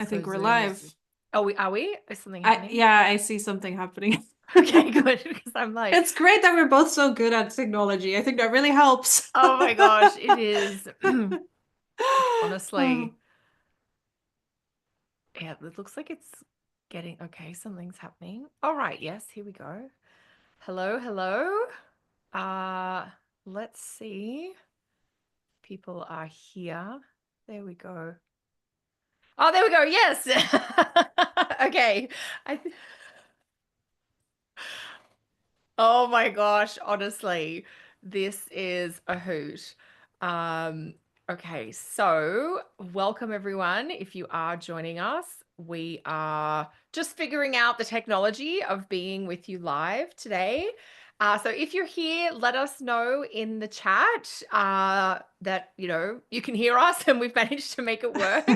I So think we're Zoom is, live. are we? Is something happening? Yeah, I see something happening. Okay, good. Because I'm like, It's great that we're both so good at technology. I think that really helps. oh my gosh, it is. Oh, Honestly, yeah, it looks like it's getting, okay, something's happening. All right, yes, here we go. Hello, hello. Uh, let's see. People are here. There we go. Oh, there we go. Yes. Okay. I th Oh my gosh, honestly, this is a hoot. Um, okay, so welcome everyone. If you are joining us, we are just figuring out the technology of being with you live today. So if you're here, let us know in the chat that you can hear us and we've managed to make it work.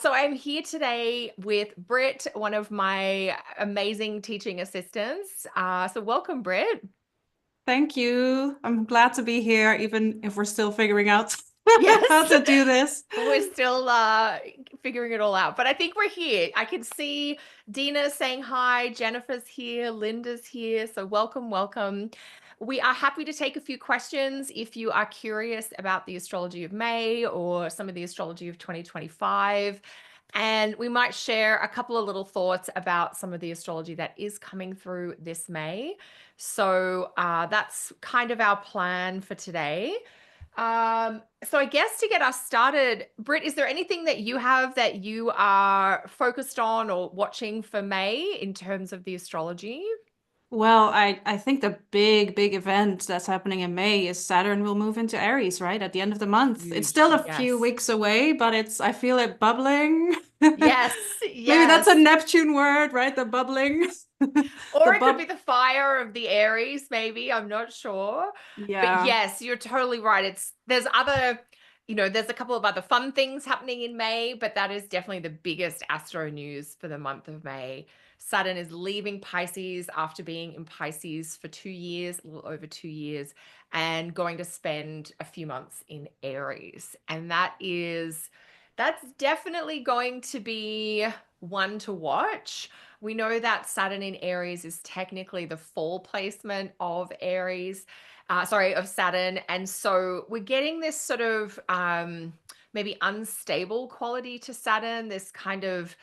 So I'm here today with Britt, one of my amazing teaching assistants. So welcome, Britt. thank you. I'm glad to be here, even if we're still figuring out how Yes, to do this. we're still figuring it all out, but I think we're here. I can see Dina saying hi, Jennifer's here, Linda's here. So welcome, welcome. We are happy to take a few questions if you are curious about the astrology of May or some of the astrology of 2025. And we might share a couple of little thoughts about some of the astrology that is coming through this May. So that's kind of our plan for today. So I guess to get us started, Britt, is there anything that you have that you are focused on or watching for May in terms of the astrology? Well, I think the big event that's happening in May is Saturn will move into Aries, right? At the end of the month. It's Huge. still a few Yes. weeks away, but I feel it bubbling. Yes. Maybe that's a Yes. Neptune word, right? The bubbling. Or The it could be bub the fire of the Aries, maybe. I'm not sure. But Yeah. yes, you're totally right. There's other, there's a couple of other fun things happening in May, but that is definitely the biggest astro news for the month of May. Saturn is leaving Pisces after being in Pisces for 2 years, a little over 2 years, and going to spend a few months in Aries. And that's definitely going to be one to watch. We know that Saturn in Aries is technically the fall placement of of Saturn. And so we're getting this sort of maybe unstable quality to Saturn, this kind of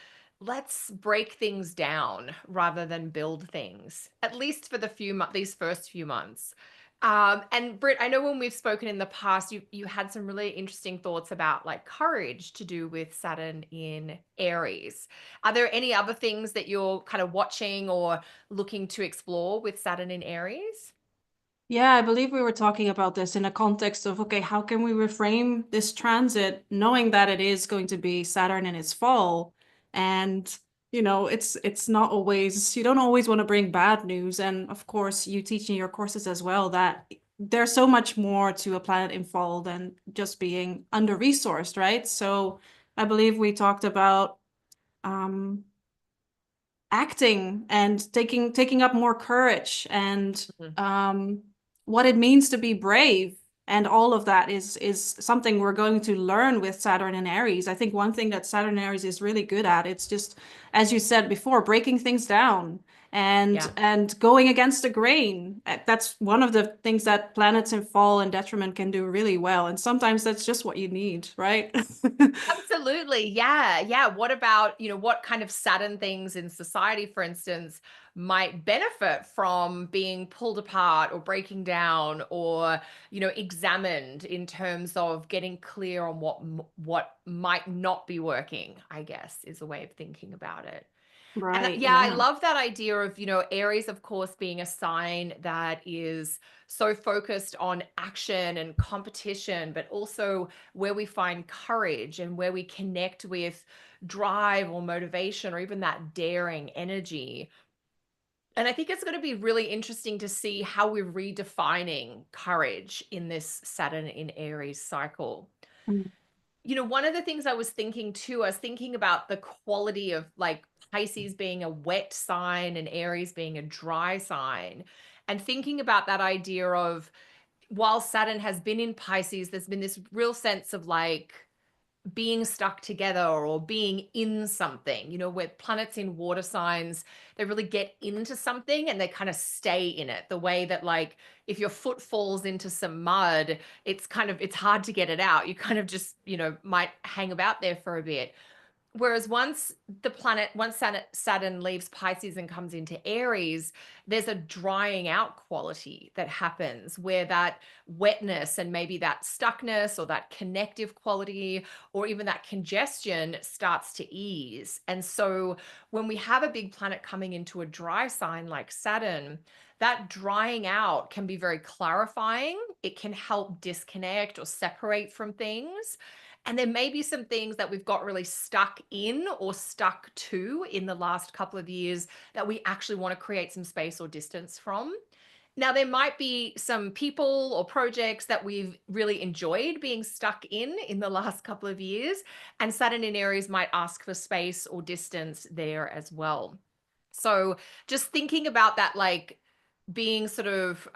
let's break things down rather than build things, at least for these first few months. And Britt, I know when we've spoken in the past, you had some really interesting thoughts about like courage to do with Saturn in Aries. Are there any other things that you're kind of watching or looking to explore with Saturn in Aries? Yeah, I believe we were talking about this in a context of, okay, how can we reframe this transit knowing that it is going to be Saturn in its fall? And, it's not always, you don't always want to bring bad news. And of course, you teach in your courses as well that there's so much more to a planet in fall than just being under-resourced, right? So I believe we talked about um acting and taking up more courage and Mhm. what it means to be brave. And all of that is something we're going to learn with Saturn and Aries. I think one thing that Saturn and Aries is really good at, it's just, as you said before, breaking things down Yeah. and going against the grain. That's one of the things that planets in fall and detriment can do really well. And sometimes that's just what you need, right? Absolutely. Yeah. Yeah. What about, what kind of Saturn things in society, for instance, might benefit from being pulled apart or breaking down or, examined in terms of getting clear on what might not be working, I guess, is a way of thinking about it. And Right, yeah, I yeah. love that idea of, Aries, of course, being a sign that is so focused on action and competition, but also where we find courage and where we connect with drive or motivation or even that daring energy. And I think it's going to be really interesting to see how we're redefining courage in this Saturn in Aries cycle. One of the things I was thinking too, I was thinking about the quality of like Pisces being a wet sign and Aries being a dry sign, and thinking about that idea of while Saturn has been in Pisces, there's been this real sense of like being stuck together or being in something, where planets in water signs, they really get into something and they kind of stay in it. The way that, like, if your foot falls into some mud, it's hard to get it out. You kind of just, might hang about there for a bit. Whereas once Saturn leaves Pisces and comes into Aries, there's a drying out quality that happens where that wetness and maybe that stuckness or that connective quality or even that congestion starts to ease. And so when we have a big planet coming into a dry sign like Saturn, that drying out can be very clarifying. It can help disconnect or separate from things. And there may be some things that we've got really stuck in or stuck to in the last couple of years that we actually want to create some space or distance from. Now, there might be some people or projects that we've really enjoyed being stuck in the last couple of years, and Saturn in Aries might ask for space or distance there as well. So just thinking about that, like being sort of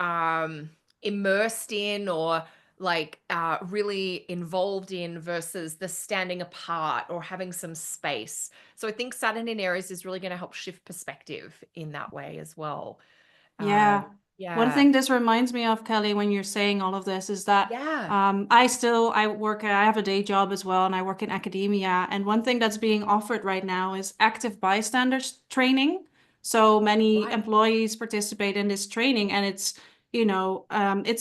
immersed in or like really involved in versus the standing apart or having some space. So I think Saturn in Aries is really going to help shift perspective in that way as well. Yeah. One Yeah. thing this reminds me of, Kelly, when you're saying all of this is that Yeah. I have a day job as well, and I work in academia. And one thing that's being offered right now is active bystanders training. So many Right. employees participate in this training, and it's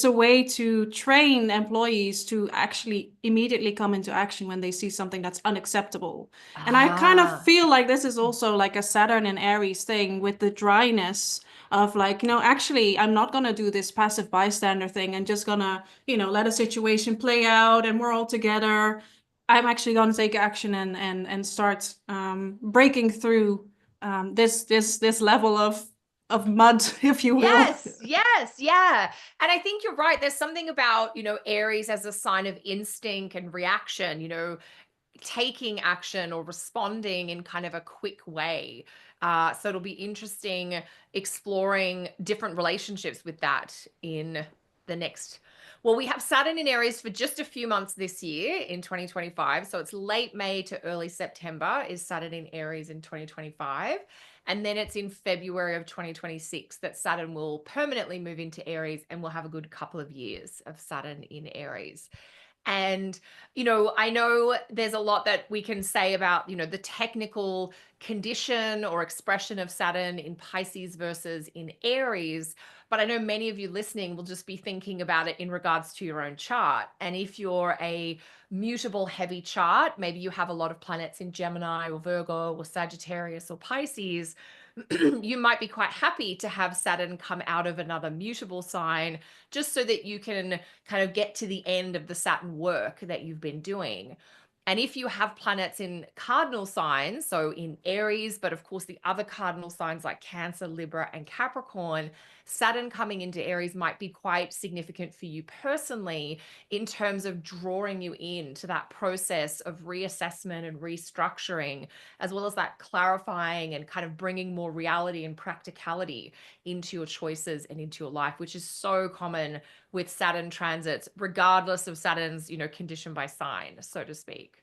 a way to train employees to actually immediately come into action when they see something that's unacceptable. And I kind of Ah. feel like this is also like a Saturn and Aries thing with the dryness of like, actually, I'm not gonna do this passive bystander thing and just gonna, let a situation play out and we're all together. I'm actually gonna take action and start breaking through this level of mud, if you will. Yes, yes, yeah. And I think you're right. There's something about, Aries as a sign of instinct and reaction, taking action or responding in kind of a quick way. So it'll be interesting exploring different relationships with that in the next. Well, we have Saturn in Aries for just a few months this year in 2025. So it's late May to early September is Saturn in Aries in 2025. And then it's in February of 2026 that Saturn will permanently move into Aries, and we'll have a good couple of years of Saturn in Aries. And, I know there's a lot that we can say about, the technical condition or expression of Saturn in Pisces versus in Aries. But I know many of you listening will just be thinking about it in regards to your own chart. And if you're a mutable heavy chart, maybe you have a lot of planets in Gemini or Virgo or Sagittarius or Pisces, you might be quite happy to have Saturn come out of another mutable sign just so that you can kind of get to the end of the Saturn work that you've been doing. And if you have planets in cardinal signs, so in Aries, but of course the other cardinal signs like Cancer, Libra, and Capricorn, Saturn coming into Aries might be quite significant for you personally in terms of drawing you into that process of reassessment and restructuring, as well as that clarifying and kind of bringing more reality and practicality into your choices and into your life, which is so common with Saturn transits, regardless of Saturn's, condition by sign, so to speak.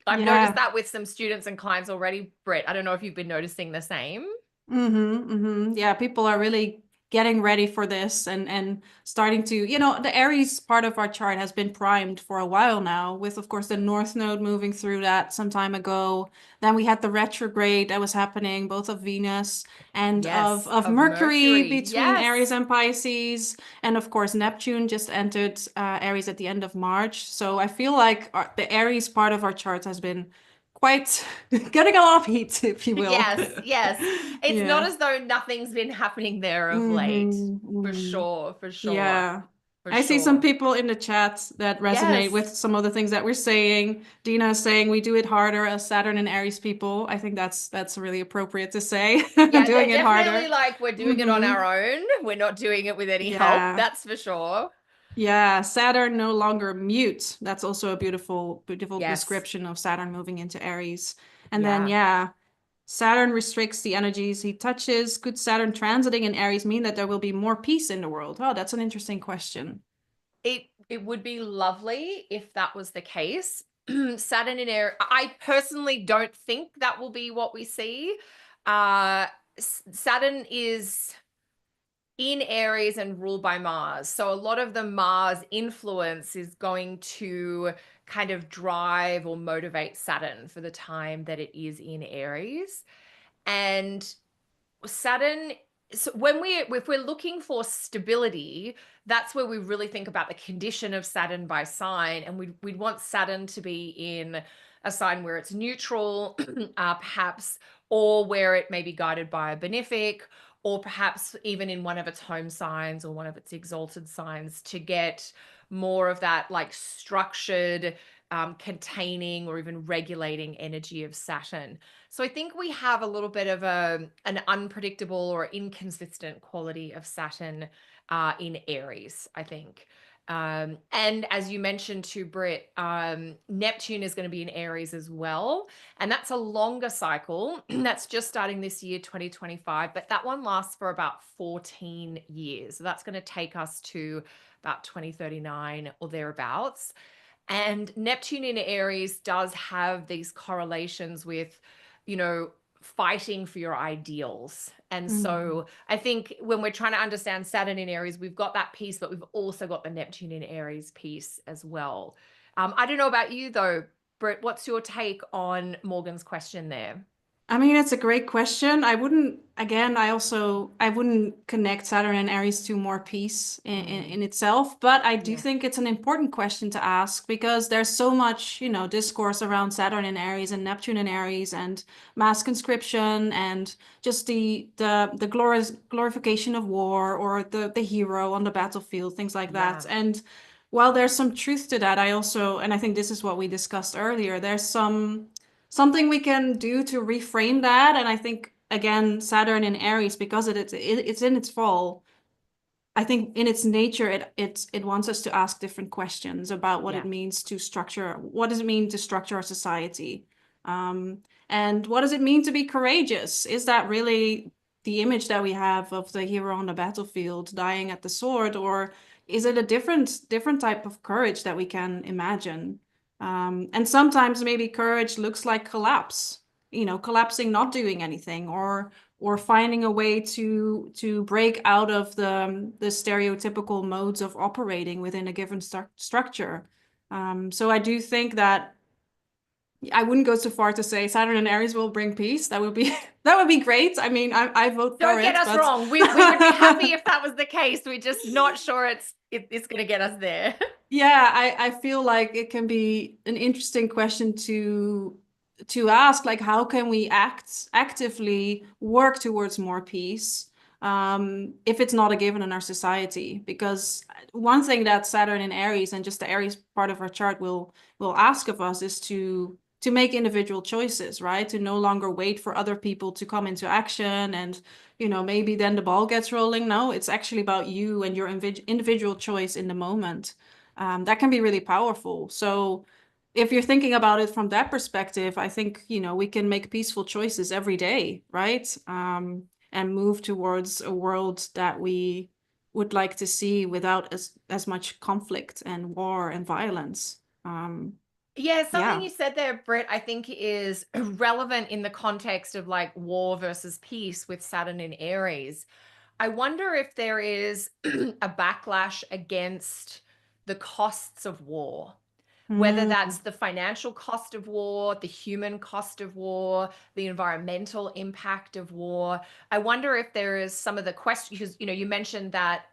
I've noticed Yeah. that with some students and clients already, Britt. I don't know if you've been noticing the same. Yeah, people are really getting ready for this and starting to, the Aries part of our chart has been primed for a while now, with of course the North Node moving through that some time ago. Then we had the retrograde that was happening, both of Venus and of Yes, of of Mercury Mercury. between Aries Yes. and Pisces, and of course Neptune just entered Aries at the end of March. So I feel like the Aries part of our chart has been quite getting a lot of heat, if you will. Yes, yes. It's not Yeah. as though nothing's been happening there of late. For Mm-hmm. sure, for sure, Yeah. for I see some sure. people in the chat that resonate with Yes. some of the things that we're saying. Dina is saying we do it harder as Saturn and Aries people. I think that's really appropriate to say. Yeah, Doing it definitely harder. like we're doing it on Hmm. our own. We're not doing it with any help, Yeah. that's for sure. Yeah. Saturn no longer mute. That's also a beautiful, beautiful Yes. description of Saturn moving into Aries. And then, Yeah. yeah, Saturn restricts the energies he touches. Could Saturn transiting in Aries mean that there will be more peace in the world? Oh, that's an interesting question. It would be lovely if that was the case. Saturn in Aries, I personally don't think that will be what we see. Uh, Saturn is in Aries and ruled by Mars. So a lot of the Mars influence is going to kind of drive or motivate Saturn for the time that it is in Aries. And Saturn, so if we're looking for stability, that's where we really think about the condition of Saturn by sign, and we'd want Saturn to be in a sign where it's neutral, perhaps, or where it may be guided by a benefic, or perhaps even in one of its home signs or one of its exalted signs, to get more of that like structured, containing or even regulating energy of Saturn. So I think we have a little bit of an unpredictable or inconsistent quality of Saturn in Aries, I think. And as you mentioned to Britt, Neptune is going to be in Aries as well. And that's a longer cycle. That's just starting this year, 2025, but that one lasts for about 14 years. So that's going to take us to about 2039 or thereabouts. And Neptune in Aries does have these correlations with, you know, fighting for your ideals. And Mhm. so I think when we're trying to understand Saturn in Aries, we've got that piece, but we've also got the Neptune in Aries piece as well. I don't know about you though, Britt, what's your take on Morgan's question there? I mean, it's a great question. I wouldn't connect Saturn and Aries to more peace Mm, in itself, but I do yeah, think it's an important question to ask because there's so much, discourse around Saturn and Aries and Neptune and Aries and mass conscription and just the glorification of war or the hero on the battlefield, things like that. yeah, And while there's some truth to that, and I think this is what we discussed earlier, there's something we can do to reframe that. And I think again, Saturn in Aries, because it's in its fall, I think in its nature, it wants us to ask different questions about yeah. what does it mean to structure our society? Um, and what does it mean to be courageous? Is that really the image that we have of the hero on the battlefield dying at the sword, or is it a different type of courage that we can imagine? And sometimes maybe courage looks like collapse, collapsing, not doing anything, or finding a way to break out of the stereotypical modes of operating within a given structure. So I do think that I wouldn't go so far to say Saturn and Aries will bring peace. That would be that would be great. I mean, I vote for Don't get it, us but wrong. We would be happy if that was the case. We're just not sure it's going to get us there. yeah, I feel like it can be an interesting question to ask, like how can we actively work towards more peace if it's not a given in our society? Because one thing that Saturn in Aries and just the Aries part of our chart will ask of us is to make individual choices, right? To no longer wait for other people to come into action and maybe then the ball gets rolling. No, it's actually about you and your individual choice in the moment. That can be really powerful. So if you're thinking about it from that perspective, I think, we can make peaceful choices every day, right? And move towards a world that we would like to see without as much conflict and war and violence. Yeah, something Yeah. you said there, Britt, I think is relevant in the context of like war versus peace with Saturn in Aries. I wonder if there is a backlash against the costs of war, whether Mm, that's the financial cost of war, the human cost of war, the environmental impact of war. I wonder if there is some of the questions, because, you mentioned that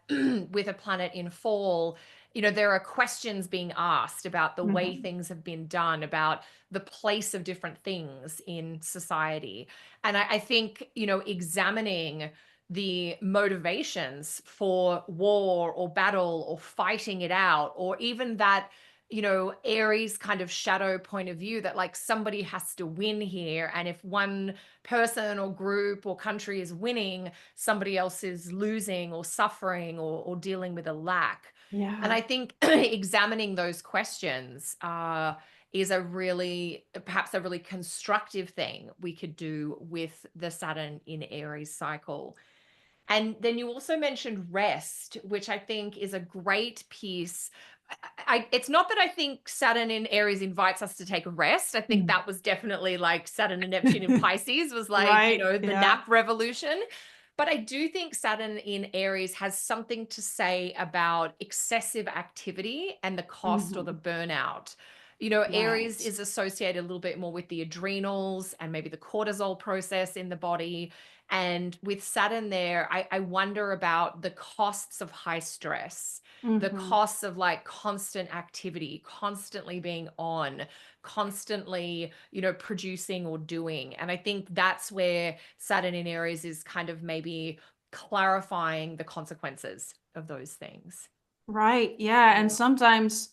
with a planet in fall, there are questions being asked about the way mhm. things have been done, about the place of different things in society. And I think, examining the motivations for war or battle or fighting it out, or even that, Aries kind of shadow point of view that like somebody has to win here. And if one person or group or country is winning, somebody else is losing or suffering or dealing with a lack. And Yeah. I think examining those questions is perhaps a really constructive thing we could do with the Saturn in Aries cycle. And then you also mentioned rest, which I think is a great piece. it's not that I think Saturn in Aries invites us to take a rest. I think Mm. that was definitely like Saturn and Neptune in Pisces was like, Right. the Yeah. nap revolution. But I do think Saturn in Aries has something to say about excessive activity and the cost or the Hmm. burnout. Aries Right. is associated a little bit more with the adrenals and maybe the cortisol process in the body. And with Saturn there, I wonder about the costs of high stress, the Hmm. costs of like constant activity, constantly being on, constantly, producing or doing. And I think that's where Saturn in Aries is kind of maybe clarifying the consequences of those things. Right. Yeah. And Yeah. sometimes,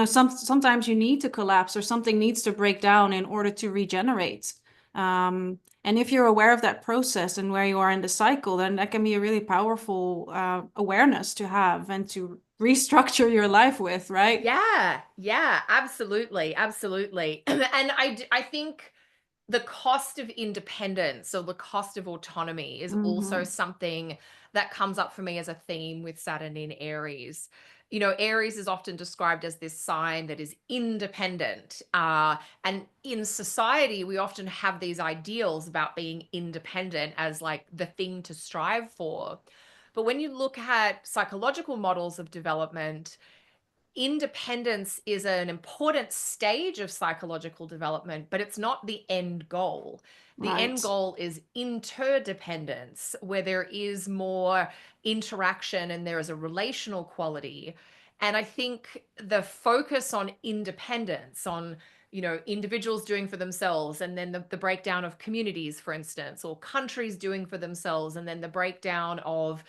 sometimes you need to collapse or something needs to break down in order to regenerate. And if you're aware of that process and where you are in the cycle, then that can be a really powerful awareness to have and to restructure your life with, right? Yeah, yeah, absolutely, absolutely. And I think the cost of independence or the cost of autonomy is also Hmm. something that comes up for me as a theme with Saturn in Aries. Aries is often described as this sign that is independent. And in society, we often have these ideals about being independent as like the thing to strive for. But when you look at psychological models of development, independence is an important stage of psychological development, but it's not the end goal. The end Right. goal is interdependence, where there is more interaction and there is a relational quality. And I think the focus on independence, on individuals doing for themselves, and then the breakdown of communities, for instance, or countries doing for themselves, and then the breakdown of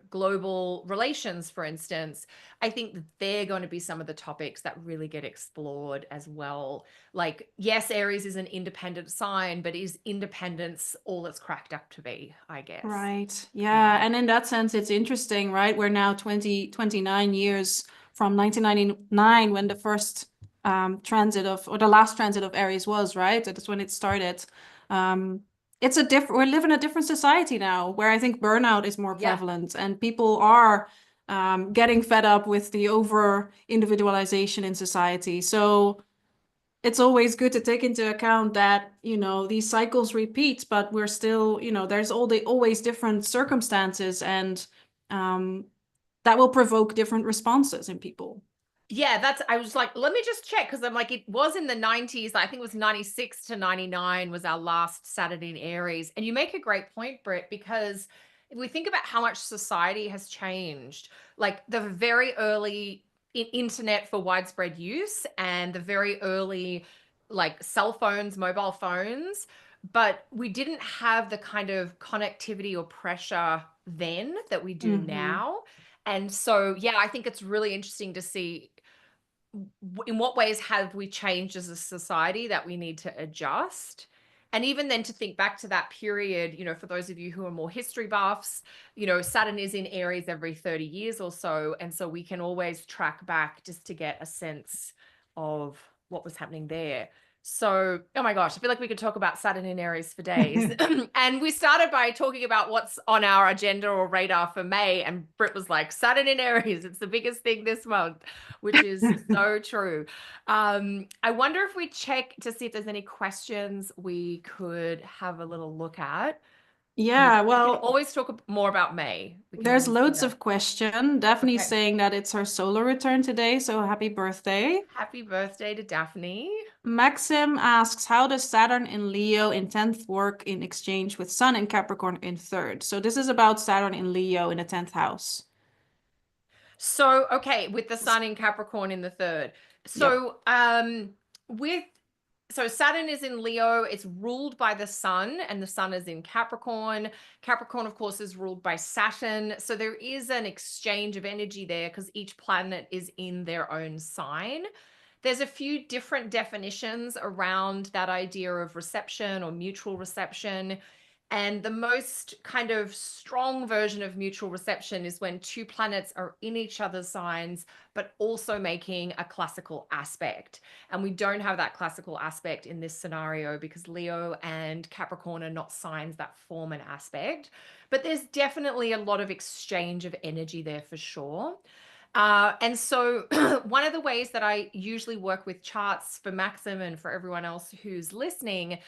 global relations, for instance. I think that they're going to be some of the topics that really get explored as well. Like, yes, Aries is an independent sign, but is independence all it's cracked up to be, I guess? Right. Yeah. Yeah. And in that sense, it's interesting, right? We're now 29 years from 1999 when the first transit of, or the last transit of Aries was, right? That's when it started. Um, it's a different, we live in a different society now where I think burnout is more Yeah. prevalent and people are getting fed up with the over individualization in society. So, it's always good to take into account that, these cycles repeat, but we're still, there's always different circumstances and um, that will provoke different responses in people. Yeah, I was like, let me just check because I'm like, it was in the 90s. I think it was 96 to 99 was our last Saturday in Aries. And you make a great point, Britt, because if we think about how much society has changed, like the very early internet for widespread use and the very early like cell phones, mobile phones, but we didn't have the kind of connectivity or pressure then that we do Hmm. now. And so, yeah, I think it's really interesting to see in what ways have we changed as a society that we need to adjust. And even then to think back to that period, for those of you who are more history buffs, Saturn is in Aries every 30 years or so, and so we can always track back just to get a sense of what was happening there. So, oh my gosh, I feel like we could talk about Saturn in Aries for days. And we started by talking about what's on our agenda or radar for May. And Britt was like, Saturn in Aries, it's the biggest thing this month, which is so true. I wonder if we check to see if there's any questions we could have a little look at. Yeah, We can well, always talk more about May. We can there's always do loads that. of question. Daphne's Okay. saying that it's her solar return today, so happy birthday. Happy birthday to Daphne. Maxim asks, how does Saturn in Leo in 10th work in exchange with Sun in Capricorn in 3rd? So this is about Saturn in Leo in the 10th house. So, okay, with the sun in Capricorn in the third. Yep. So, with so Saturn is in Leo, it's ruled by the sun, and the sun is in Capricorn. Capricorn, of course, is ruled by Saturn. So there is an exchange of energy there because each planet is in their own sign. There's a few different definitions around that idea of reception or mutual reception. And the most kind of strong version of mutual reception is when two planets are in each other's signs, but also making a classical aspect. And we don't have that classical aspect in this scenario because Leo and Capricorn are not signs that form an aspect. But there's definitely a lot of exchange of energy there for sure. And so one of the ways that I usually work with charts for Maxim and for everyone else who's listening,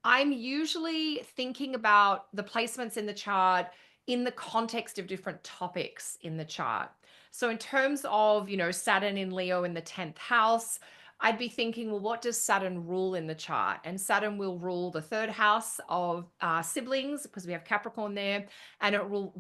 I'm usually thinking about the placements in the chart in the context of different topics in the chart. So in terms of, Saturn in Leo in the 10th house, I'd be thinking, well, what does Saturn rule in the chart? And Saturn will rule the third house of siblings, because we have Capricorn there, and it will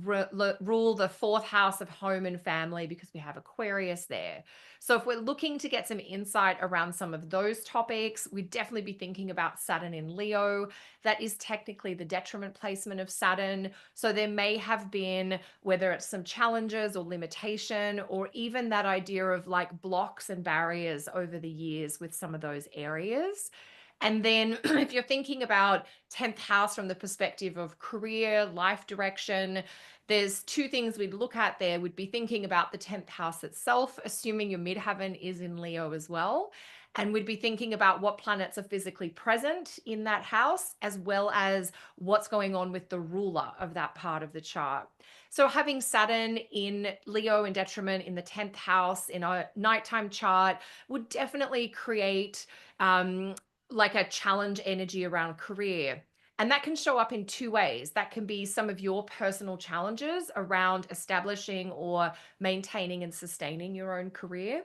rule the fourth house of home and family, because we have Aquarius there. So if we're looking to get some insight around some of those topics, we'd definitely be thinking about Saturn in Leo. That is technically the detriment placement of Saturn. So there may have been, whether it's some challenges or limitation, or even that idea of like blocks and barriers over the years with some of those areas. And then if you're thinking about 10th house from the perspective of career, life direction, there's two things we'd look at there. We'd be thinking about the 10th house itself, assuming your midheaven is in Leo as well. And we'd be thinking about what planets are physically present in that house, as well as what's going on with the ruler of that part of the chart. So having Saturn in Leo in detriment in the 10th house in a nighttime chart would definitely create like a challenge energy around career. And that can show up in two ways. That can be some of your personal challenges around establishing or maintaining and sustaining your own career.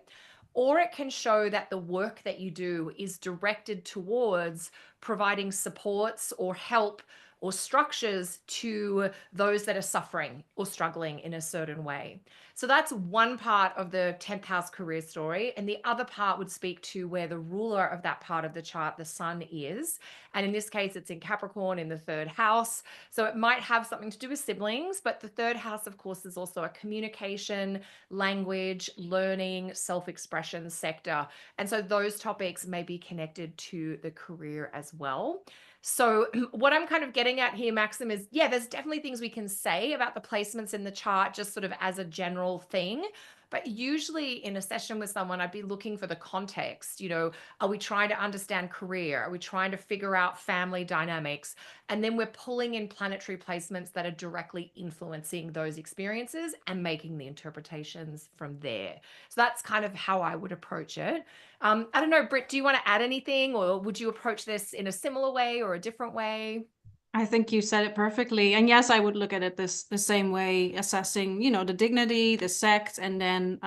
Or it can show that the work that you do is directed towards providing supports or help or structures to those that are suffering or struggling in a certain way. So that's one part of the 10th house career story. And the other part would speak to where the ruler of that part of the chart, the sun, is. And in this case, it's in Capricorn in the third house. So it might have something to do with siblings, but the third house, of course, is also a communication, language, learning, self-expression sector. And so those topics may be connected to the career as well. So what I'm kind of getting at here, Maxim, is yeah, there's definitely things we can say about the placements in the chart, just sort of as a general thing. But usually in a session with someone, I'd be looking for the context. Are we trying to understand career? Are we trying to figure out family dynamics? And then we're pulling in planetary placements that are directly influencing those experiences and making the interpretations from there. So that's kind of how I would approach it. I don't know, Britt, do you want to add anything, or would you approach this in a similar way or a different way? I think you said it perfectly. And yes, I would look at it the same way, assessing, the dignity, the sect, and then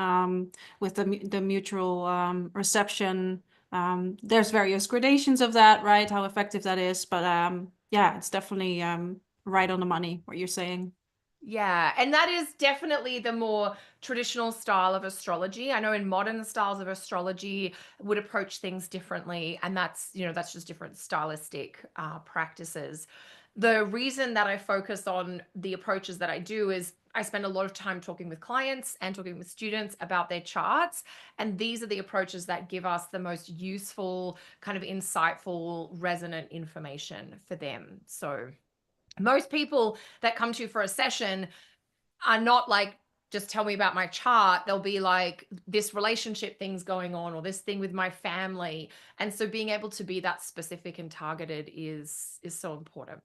with the mutual reception. There's various gradations of that, right? How effective that is. But yeah, it's definitely right on the money, what you're saying. Yeah, and that is definitely the more traditional style of astrology. I know in modern styles of astrology would approach things differently, and that's just different stylistic practices. The reason that I focus on the approaches that I do is I spend a lot of time talking with clients and talking with students about their charts, and these are the approaches that give us the most useful, kind of insightful, resonant information for them. So most people that come to you for a session are not like, just tell me about my chart. They'll be like, this relationship thing's going on, or this thing with my family. And so being able to be that specific and targeted is so important.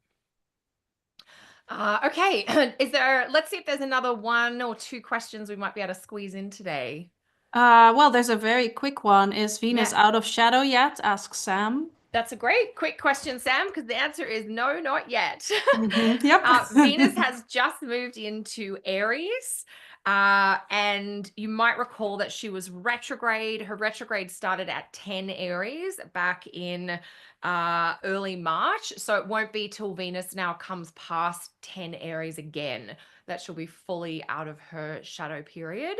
Okay. Let's see if there's another one or two questions we might be able to squeeze in today. Well, there's a very quick one. Is Venus Yeah. out of shadow yet? Asks Sam. That's a great quick question, Sam, because the answer is no, not yet. Yep. Venus has just moved into Aries. And you might recall that she was retrograde. Her retrograde started at 10 Aries back in early March. So it won't be till Venus now comes past 10 Aries again that she'll be fully out of her shadow period.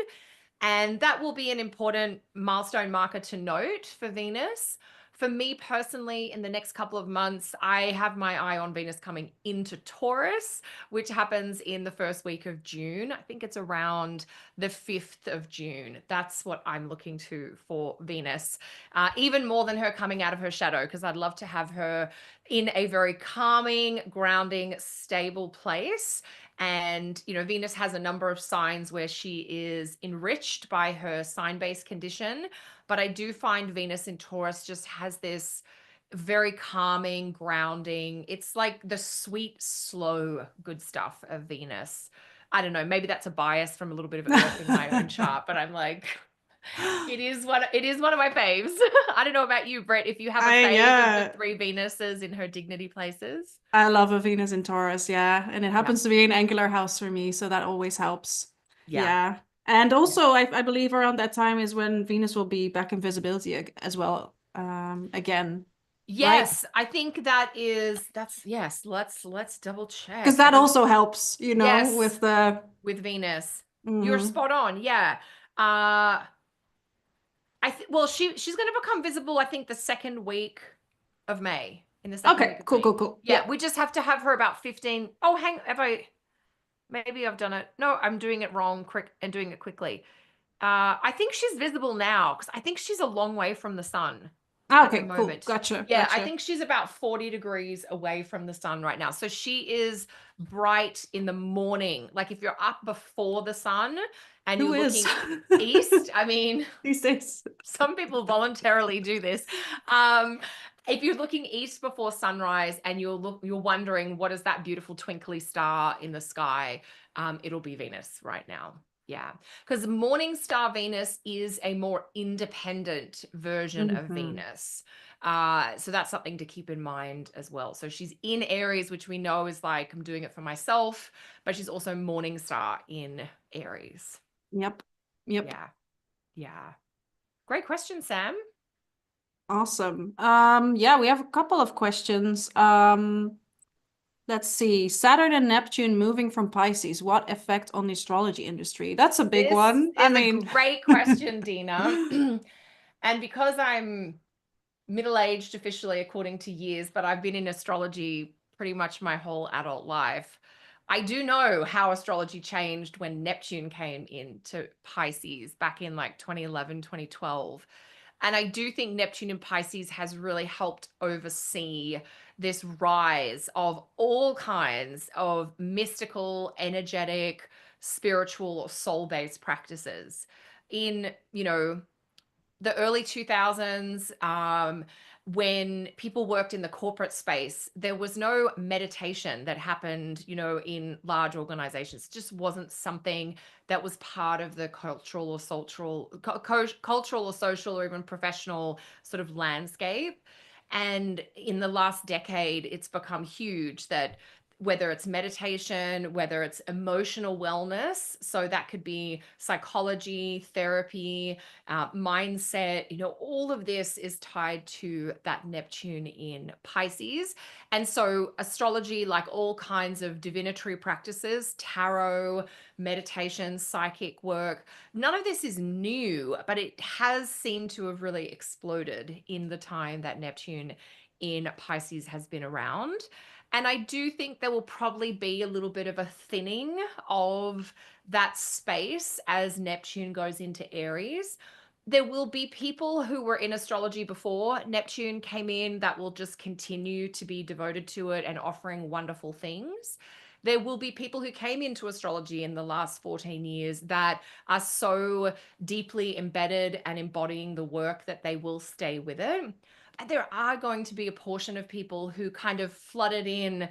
And that will be an important milestone marker to note for Venus. For me personally, in the next couple of months, I have my eye on Venus coming into Taurus, which happens in the first week of June. I think it's around the 5th of June. That's what I'm looking to for Venus, even more than her coming out of her shadow, because I'd love to have her in a very calming, grounding, stable place. And, Venus has a number of signs where she is enriched by her sign-based condition. But I do find Venus in Taurus just has this very calming, grounding. It's like the sweet, slow, good stuff of Venus. I don't know, maybe that's a bias from a little bit of Earth in my own chart, but I'm like, it is one of my faves. I don't know about you, Brett, if you have a fave of the Yeah, three Venuses in her dignity places. I love a Venus in Taurus, yeah. And it Yeah. happens to be an angular house for me, so that always helps. Yeah. Yeah. And Yeah. also I believe around that time is when Venus will be back in visibility as well. Again, right? Yes, I think that's yes, let's double Because check. that also helps, Yes, with the with Venus. You're mhm. spot on. Yeah. Uh well, she's going to become visible, I think, the second week of May. In the second Okay, week of cool, May. cool, cool. Yeah, Yep. we just have to have her about 15. Oh, have I maybe I've done it. No, I'm doing it wrong quick and doing it quickly. I think she's visible now because I think she's a long way from the sun Ah, at the okay, cool. moment. Gotcha, Yeah, I gotcha. think she's about 40 degrees away from the sun right now. So she is bright in the morning. Like if you're up before the sun and Who you're is looking east, I mean, these days? some people voluntarily do this. Um, if you're looking east before sunrise and you're wondering what is that beautiful twinkly star in the sky, it'll be Venus right now. Yeah, because morning star Venus is a more independent version of Hmm. Venus. So that's something to keep in mind as well. So she's in Aries, which we know is like, I'm doing it for myself, but she's also morning star in Aries. Yep. Yep. Yeah. Yeah. Great question, Sam. Awesome. Yeah, we have a couple of questions. Let's see. Saturn and Neptune moving from Pisces. What effect on the astrology industry? That's a big This one. I is a mean, great question, Dina. And because I'm middle-aged officially according to years, but I've been in astrology pretty much my whole adult life, I do know how astrology changed when Neptune came into Pisces back in like 2011, 2012. And I do think Neptune in Pisces has really helped oversee this rise of all kinds of mystical, energetic, spiritual, or soul-based practices in, the early 2000s, when people worked in the corporate space, there was no meditation that happened, in large organizations. It just wasn't something that was part of the cultural or social or even professional sort of landscape. And in the last decade, it's become huge that whether it's meditation, whether it's emotional wellness, so that could be psychology, therapy, mindset, all of this is tied to that Neptune in Pisces. And so astrology, like all kinds of divinatory practices, tarot, meditation, psychic work, none of this is new, but it has seemed to have really exploded in the time that Neptune in Pisces has been around. And I do think there will probably be a little bit of a thinning of that space as Neptune goes into Aries. There will be people who were in astrology before Neptune came in that will just continue to be devoted to it and offering wonderful things. There will be people who came into astrology in the last 14 years that are so deeply embedded and embodying the work that they will stay with it. And there are going to be a portion of people who kind of flooded in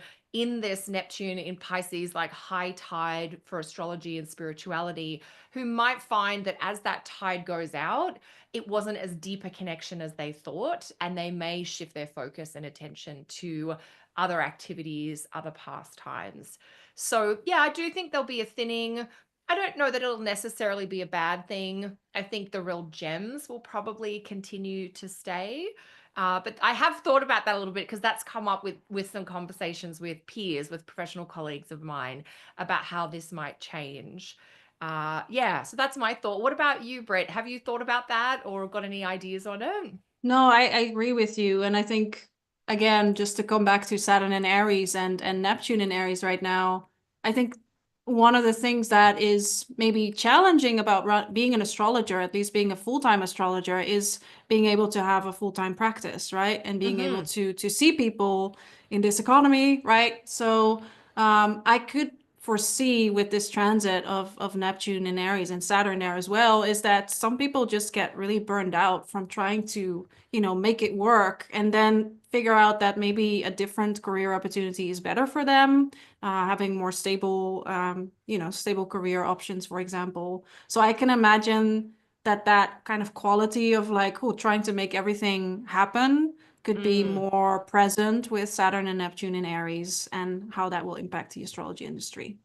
this Neptune in Pisces, like high tide for astrology and spirituality, who might find that as that tide goes out, it wasn't as deep a connection as they thought, and they may shift their focus and attention to other activities, other pastimes. So, yeah, I do think there'll be a thinning. I don't know that it'll necessarily be a bad thing. I think the real gems will probably continue to stay. But I have thought about that a little bit because that's come up with some conversations with peers, with professional colleagues of mine about how this might change. Yeah, so that's my thought. What about you, Britt? Have you thought about that or got any ideas on it? no, I agree with you. And I think, again, just to come back to Saturn and Aries and Neptune in Aries right now, I think one of the things that is maybe challenging about being an astrologer, at least being a full-time astrologer, is being able to have a full-time practice, right? And being able Mm-hmm. to see people in this economy, right? So I could foresee with this transit of Neptune in Aries and Saturn there as well is that some people just get really burned out from trying to, make it work and then figure out that maybe a different career opportunity is better for them, having more stable, stable career options, for example. So I can imagine that kind of quality of like, trying to make everything happen could be Mm. more present with Saturn and Neptune in Aries and how that will impact the astrology industry.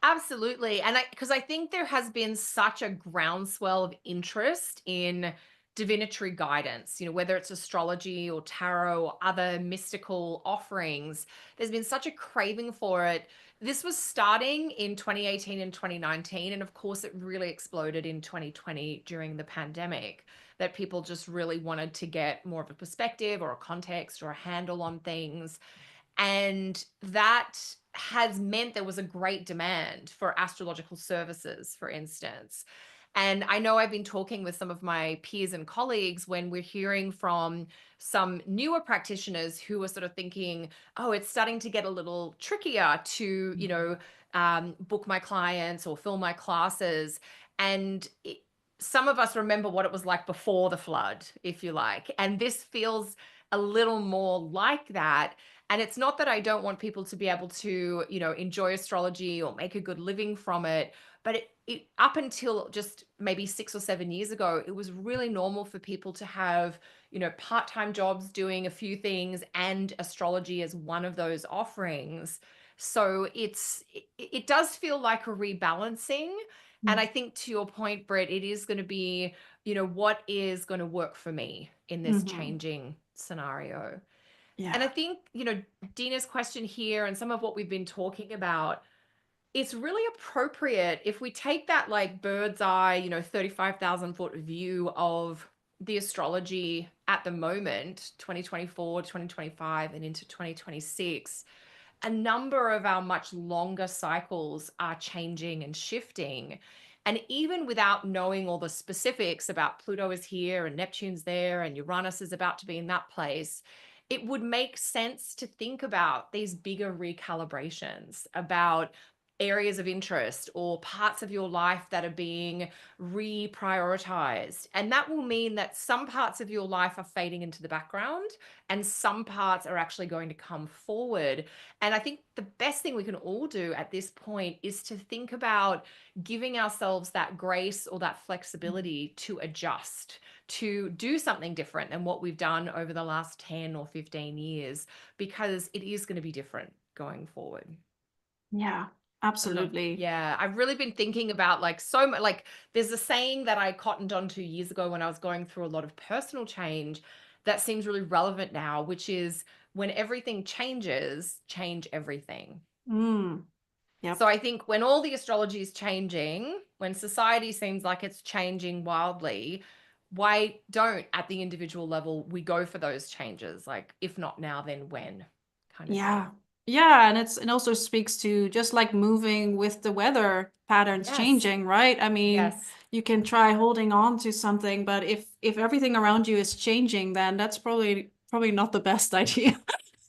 Absolutely. And because I think there has been such a groundswell of interest in divinatory guidance, whether it's astrology or tarot or other mystical offerings, there's been such a craving for it. This was starting in 2018 and 2019. And of course, it really exploded in 2020 during the pandemic, that people just really wanted to get more of a perspective or a context or a handle on things. And that has meant there was a great demand for astrological services, for instance. And I know I've been talking with some of my peers and colleagues when we're hearing from some newer practitioners who are sort of thinking, oh, it's starting to get a little trickier to, book my clients or fill my classes. And some of us remember what it was like before the flood, if you like. And this feels a little more like that. And it's not that I don't want people to be able to, enjoy astrology or make a good living from it, but up until just maybe 6 or 7 years ago, it was really normal for people to have, part-time jobs doing a few things and astrology as one of those offerings. So it does feel like a rebalancing. And I think to your point, Britt, it is going to be, what is going to work for me in this Mm-hmm. changing scenario. And Yeah. I think, Dina's question here and some of what we've been talking about, it's really appropriate if we take that like bird's eye, 35,000-foot view of the astrology at the moment, 2024, 2025, and into 2026. A number of our much longer cycles are changing and shifting. And even without knowing all the specifics about Pluto is here and Neptune's there and Uranus is about to be in that place, it would make sense to think about these bigger recalibrations about areas of interest or parts of your life that are being reprioritized. And that will mean that some parts of your life are fading into the background and some parts are actually going to come forward. And I think the best thing we can all do at this point is to think about giving ourselves that grace or that flexibility to adjust, to do something different than what we've done over the last 10 or 15 years, because it is going to be different going forward. Yeah, I don't know. absolutely. Yeah, I've really been thinking about like so much. Like, there's a saying that I cottoned on 2 years ago when I was going through a lot of personal change that seems really relevant now, which is when everything changes, change everything. Mm, So yep. I think when all the astrology is changing, when society seems like it's changing wildly, why don't at the individual level we go for those changes? Like, if not now, then when, kind of Yeah. thing. Yeah, and it also speaks to just like moving with the weather patterns Yes. changing, right? I mean, Yes. you can try holding on to something, but if everything around you is changing, then that's probably not the best idea.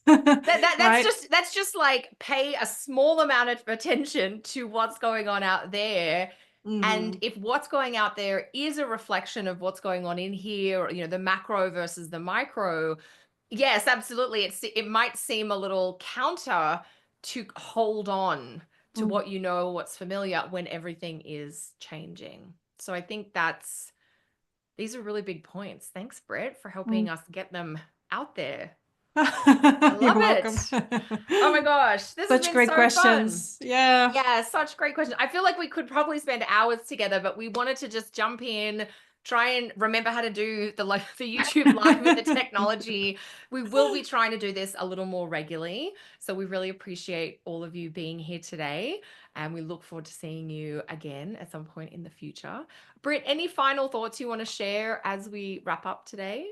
That's Right? just like pay a small amount of attention to what's going on out there. And Hmm. if what's going out there is a reflection of what's going on in here, or, the macro versus the micro, yes, absolutely. It might seem a little counter to hold on to what what's familiar when everything is changing. So I think these are really big points. Thanks, Britt, for helping us get them out there. I You're love welcome. it. Oh my gosh, this has Such been great so fun. questions. Yeah. Yeah, such great questions. I feel like we could probably spend hours together, but we wanted to just jump in, try and remember how to do the YouTube live with the technology. We will be trying to do this a little more regularly. So we really appreciate all of you being here today, and we look forward to seeing you again at some point in the future. Britt, any final thoughts you want to share as we wrap up today?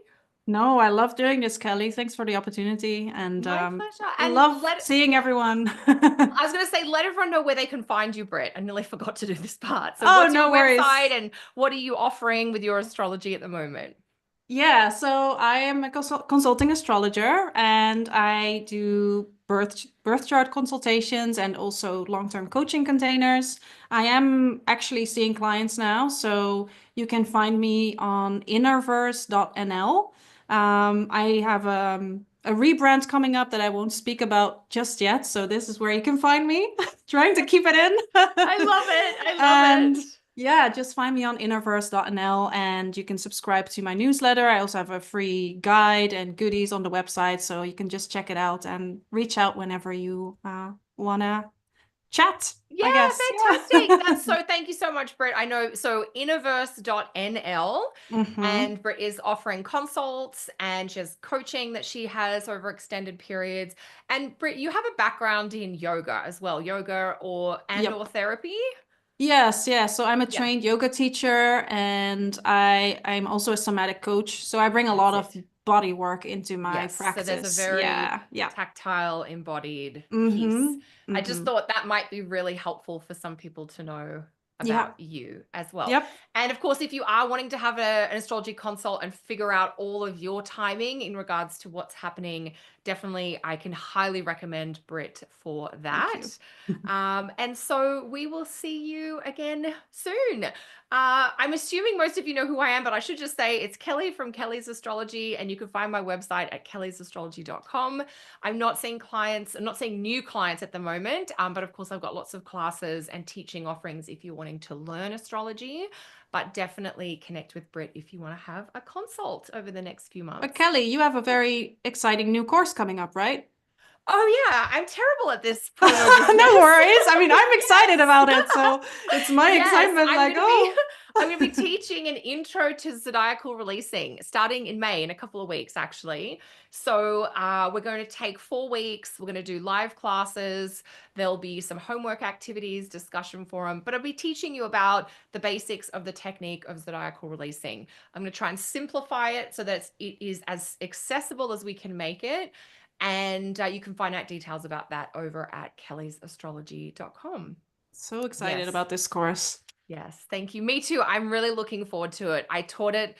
No, I love doing this, Kelly. Thanks for the opportunity and My pleasure. And love seeing everyone. I was going to say, let everyone know where they can find you, Britt. I nearly forgot to do this part. So Oh, what's your no website worries. and what are you offering with your astrology at the moment? Yeah, so I am a consulting astrologer and I do birth chart consultations and also long-term coaching containers. I am actually seeing clients now, so you can find me on innerverse.nl. I have a rebrand coming up that I won't speak about just yet, so this is where you can find me. Trying to keep it I in. love it. I love And it. yeah, just find me on innerverse.nl and you can subscribe to my newsletter. I also have a free guide and goodies on the website, so you can just check it out and reach out whenever you wanna chat, Yeah, I guess. fantastic. Yeah. That's so thank you so much, Britt. I know so innerverse.nl hmm and Britt is offering consults and she has coaching that she has over extended periods. And Britt, you have a background in yoga as well, yoga or Yep. therapy? Yes, yeah. So I'm a Yeah, trained yoga teacher and I'm also a somatic coach. So I bring a lot that's of it. body work into my Yes. So there's a practice. very Yeah, yeah. tactile embodied piece. Mm-hmm. I just Mm-hmm. thought that might be really helpful for some people to know Yeah. about you as well. Yep. And of course, if you are wanting to have an astrology consult and figure out all of your timing in regards to what's happening, definitely I can highly recommend Britt for Thank that. you. And so we will see you again soon. I'm assuming most of you know who I am, but I should just say it's Kelly from Kelly's Astrology, and you can find my website at kellysastrology.com. I'm not seeing clients, I'm not seeing new clients at the moment, but of course I've got lots of classes and teaching offerings if you're wanting to learn astrology, but definitely connect with Britt if you want to have a consult over the next few But months. Kelly, you have a very exciting new course coming up, right? Oh yeah, I'm terrible at this promo No business. worries. I mean, I'm excited Yes. about it, so it's my Yes, excitement like, oh. I'm going to be teaching an intro to Zodiacal Releasing starting in May in a couple of weeks actually. So, we're going to take 4 weeks. We're going to do live classes. There'll be some homework activities, discussion forum, but I'll be teaching you about the basics of the technique of Zodiacal Releasing. I'm going to try and simplify it so that it is as accessible as we can make it. And you can find out details about that over at kellysastrology.com. So excited Yes. about this course. Yes. Thank you. Me too. I'm really looking forward to it. I taught it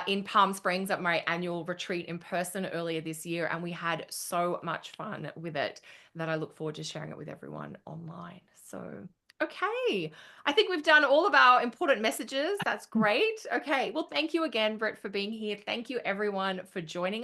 in Palm Springs at my annual retreat in person earlier this year, and we had so much fun with it that I look forward to sharing it with everyone online. So, okay. I think we've done all of our important messages. That's great. Okay. Well, thank you again, Britt, for being here. Thank you, everyone, for joining